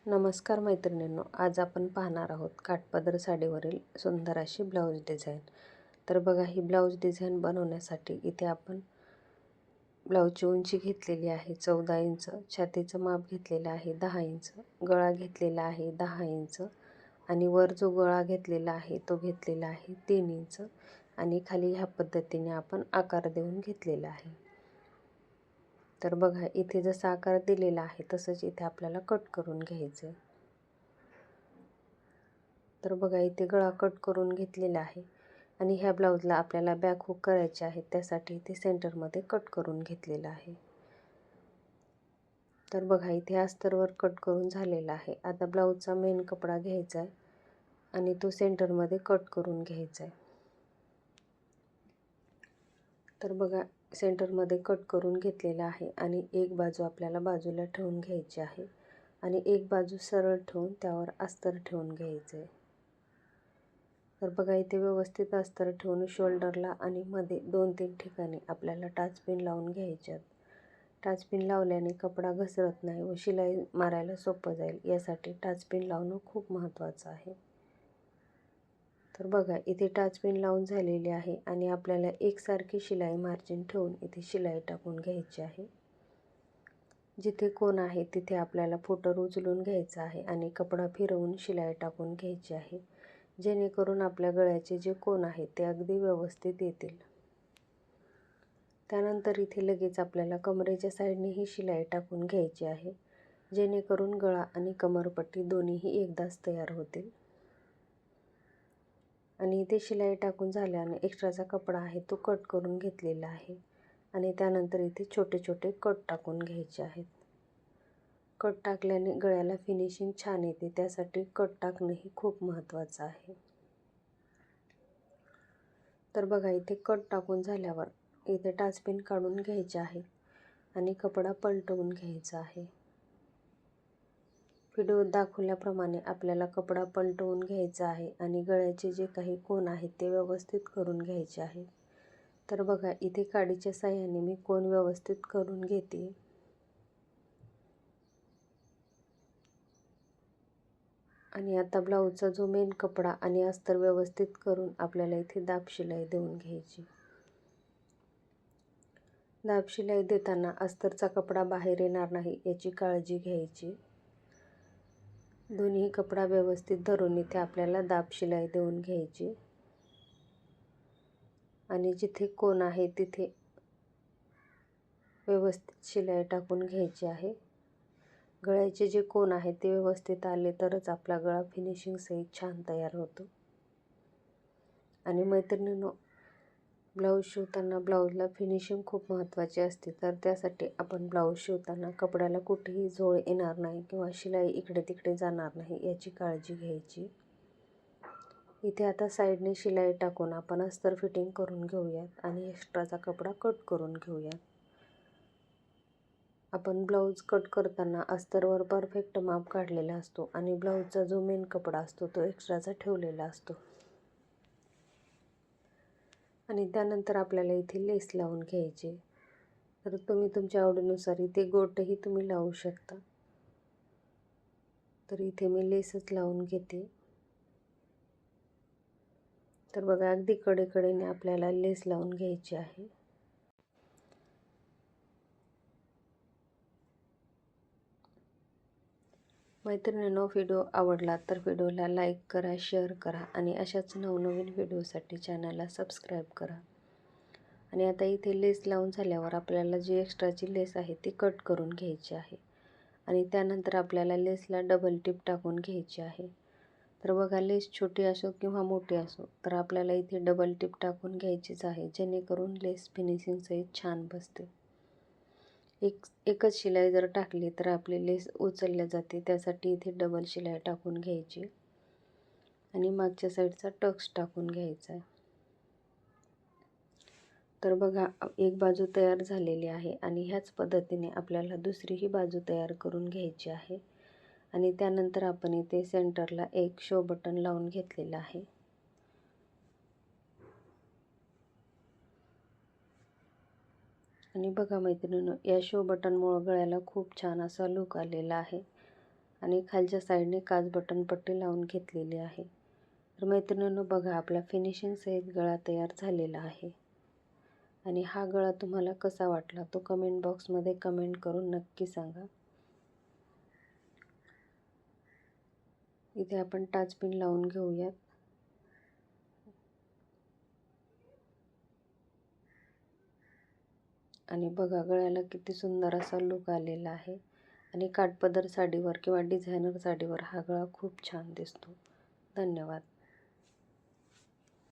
नमस्कार मैत्रिणींनो, आज आपण पाहणार आहोत काठपदर साडीवरील सुंदर अशी ब्लाऊज डिझाईन. तर बघा, ही ब्लाऊज डिझाईन बनवण्यासाठी इथे आपण ब्लाऊजची उंची घेतलेली आहे 14 इंच, छातीचं माप घेतलेलं आहे 10 इंच, गळा घेतलेला आहे 10 इंच आणि वर जो गळा घेतलेला आहे तो घेतलेला आहे 3 इंच आणि खाली ह्या पद्धतीने आपण आकार देऊन घेतलेला आहे. तर बघा, इथे जसा आकार दिलेला आहे तसंच इथे आपल्याला कट करून घ्यायचं आहे. तर बघा, इथे गळा कट करून घेतलेला आहे आणि ह्या ब्लाऊजला आपल्याला बॅक हुक करायचे आहे, त्यासाठी इथे सेंटरमध्ये कट करून घेतलेला आहे. तर बघा, इथे अस्तरवर कट करून झालेला आहे. आता ब्लाऊजचा मेन कपडा घ्यायचा आहे आणि तो सेंटरमध्ये कट करून घ्यायचा आहे. तर बघा, सेंटरमध्ये कट करून घेतलेला आहे आणि एक बाजू आपल्याला बाजूला ठेवून घ्यायची आहे आणि एक बाजू सरळ ठेवून त्यावर अस्तर ठेवून घ्यायचं आहे. तर बघा, इथे व्यवस्थित अस्तर ठेवून शोल्डरला आणि मध्ये 2-3 ठिकाणी आपल्याला टाचपिन लावून घ्यायच्यात. टाचपिन लावल्याने कपडा घसरत नाही व शिलाई मारायला सोपं जाईल, यासाठी टाचपिन लावणं खूप महत्त्वाचं आहे. तर बघा, इथे टाचपिन लावून झालेली आहे आणि आपल्याला एकसारखी शिलाई मार्जिन ठेवून इथे शिलाई टाकून घ्यायची आहे. जिथे कोण आहे तिथे आपल्याला फुटर उचलून घ्यायचा आहे आणि कपडा फिरवून शिलाई टाकून घ्यायची आहे, जेणेकरून आपल्या गळ्याचे जे कोण आहेत ते अगदी व्यवस्थित येतील. त्यानंतर इथे लगेच आपल्याला कमरेच्या साईडने ही शिलाई टाकून घ्यायची आहे, जेणेकरून गळा आणि कमरपट्टी दोन्हीही एकदाच तयार होतील. आणि इथे शिलाई टाकून झाल्याने एक्स्ट्राचा कपडा आहे तो कट करून घेतलेला आहे आणि त्यानंतर इथे छोटे छोटे कट टाकून घ्यायचे आहेत. कट टाकल्याने गळ्याला फिनिशिंग छान येते, त्यासाठी कट टाकणंही खूप महत्त्वाचं आहे. तर बघा, इथे कट टाकून झाल्यावर इथे टाचपिन काढून घ्यायचे आहे आणि कपडा पलटवून घ्यायचा आहे. व्हिडिओत दाखवल्याप्रमाणे आपल्याला कपडा पलटवून घ्यायचा आहे आणि गळ्याचे जे काही कोन आहेत ते व्यवस्थित करून घ्यायचे आहेत. तर बघा, इथे काडीच्या साहाय्याने मी कोन व्यवस्थित करून घेते. आणि आता ब्लाऊजचा जो मेन कपडा आणि अस्तर व्यवस्थित करून आपल्याला इथे दाब शिलाई देऊन घ्यायची. दाब शिलाई देताना अस्तरचा कपडा बाहेर येणार नाही याची काळजी घ्यायची. दोन्ही कपडा व्यवस्थित धरून इथे आपल्याला दाब शिलाई देऊन घ्यायची आणि जिथे कोण आहे तिथे व्यवस्थित शिलाई टाकून घ्यायची आहे. गळ्याचे जे कोन आहेत ते व्यवस्थित आले तरच आपला गळा फिनिशिंग सहित छान तयार होतो. आणि मैत्रिणींनो, ब्लाऊज शिवताना ब्लाऊजला फिनिशिंग खूप महत्त्वाची असते, तर त्यासाठी आपण ब्लाऊज शिवताना कपड्याला कुठेही झोळ येणार नाही किंवा शिलाई इकडे तिकडे जाणार नाही याची काळजी घ्यायची. इथे आता साईडने शिलाई टाकून आपण अस्तर फिटिंग करून घेऊयात आणि एक्स्ट्राचा कपडा कट करून घेऊयात. आपण ब्लाऊज कट करताना अस्तरवर परफेक्ट माप काढलेला असतो आणि ब्लाऊजचा जो मेन कपडा असतो तो एक्स्ट्राचा ठेवलेला असतो. आणि त्यानंतर आपल्याला इथे लेस लावून घ्यायची. तर तुम्ही तुमच्या आवडीनुसार इथे गोटही तुम्ही लावू शकता. तर इथे मी लेसच लावून घेते. तर बघा, अगदी कडेकडेने आपल्याला लेस लावून घ्यायची आहे. मैत्रिणींनो, व्हिडिओ आवडला तर व्हिडिओला लाईक करा, शेअर करा आणि अशाच नवनवीन व्हिडिओसाठी चॅनलला सबस्क्राईब करा. आणि आता इथे लेस लावून झाल्यावर आपल्याला जी एक्स्ट्राची लेस आहे ती कट करून घ्यायची आहे आणि त्यानंतर आपल्याला लेसला डबल टिप टाकून घ्यायची आहे. तर बघा, लेस छोटी असो किंवा मोठी असो तर आपल्याला इथे डबल टिप टाकून घ्यायचीच आहे, जेणेकरून लेस फिनिशिंग सहित छान बसते. एकच शिलाई जर टाकली तर आपली लेस उचलल्या जाते, त्यासाठी इथे डबल शिलाई टाकून घ्यायची आणि मागच्या साईडचा टक्स टाकून घ्यायचा आहे. तर बघा, एक बाजू तयार झालेली आहे आणि ह्याच पद्धतीने आपल्याला दुसरीही बाजू तयार करून घ्यायची आहे. आणि त्यानंतर आपण इथे सेंटरला एक शो बटन लावून घेतलेला आहे. आणि बघा मैत्रिणींनो, या शो बटनमुळे गळ्याला खूप छान असा लुक आलेला आहे आणि खालच्या साईडने काच बटन पट्टी लावून घेतलेली आहे. तर मैत्रिणींनो बघा, आपला फिनिशिंग सहित गळा तयार झालेला आहे. आणि हा गळा तुम्हाला कसा वाटला तो कमेंट बॉक्समध्ये कमेंट करून नक्की सांगा. इथे आपण टाच पिन लावून घेऊयात. आणि बघा, गळ्याला किती सुंदर असा लुक आलेला आहे. आणि काठपदर साडीवर किंवा डिझायनर साडीवर हा गळा खूप छान दिसतो. धन्यवाद.